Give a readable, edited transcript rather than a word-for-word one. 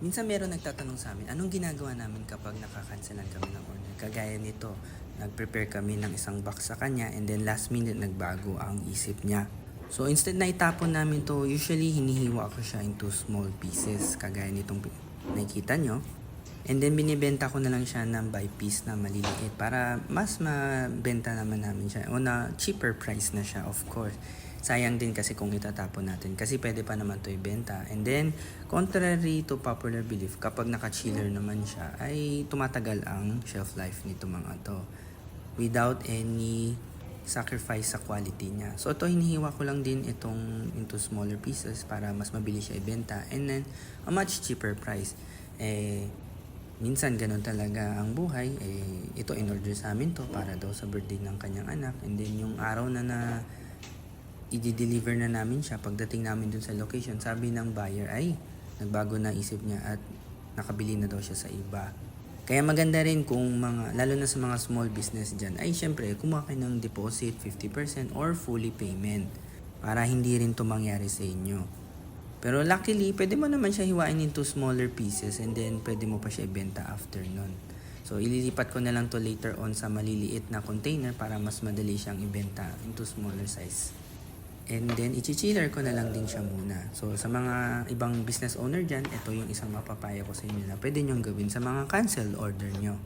Minsan meron nagtatanong sa amin, anong ginagawa namin kapag nakakancelan kami ng order? Kagaya nito, nag-prepare kami ng isang box sa kanya and then last minute nagbago ang isip niya. So instead na itapon namin to, usually hinihiwa ko siya into small pieces. Kagaya nitong nakikita nyo. And then binibenta ko na lang siya ng by piece na maliliit para mas mabenta naman namin siya. O na cheaper price na siya, of course. Sayang din kasi kung itatapon natin kasi pwede pa naman to ibenta. And then, contrary to popular belief, kapag naka-chiller naman siya, ay tumatagal ang shelf life nito mga to. Without any sacrifice sa quality niya. So ito hinihiwa ko lang din itong into smaller pieces para mas mabilis siya ibenta. And then, a much cheaper price. Minsan ganun talaga ang buhay. Ito in-order sa amin to para daw sa birthday ng kanyang anak. And then yung araw na i-deliver na namin siya, pagdating namin dun sa location, sabi ng buyer ay nagbago na isip niya at nakabili na daw siya sa iba. Kaya maganda rin kung lalo na sa mga small business dyan, ay syempre kumuha kayo ng deposit 50% or fully payment para hindi rin to mangyari sa inyo. Pero luckily, pwede mo naman siya hiwain into smaller pieces and then pwede mo pa siya ibenta after nun. So ililipat ko na lang to later on sa maliliit na container para mas madali siyang ibenta into smaller size. And then, i-chiller ko na lang din siya muna. So, sa mga ibang business owner dyan, ito yung isang mapapaya ko sa inyo na pwede nyong gawin sa mga cancel order nyo.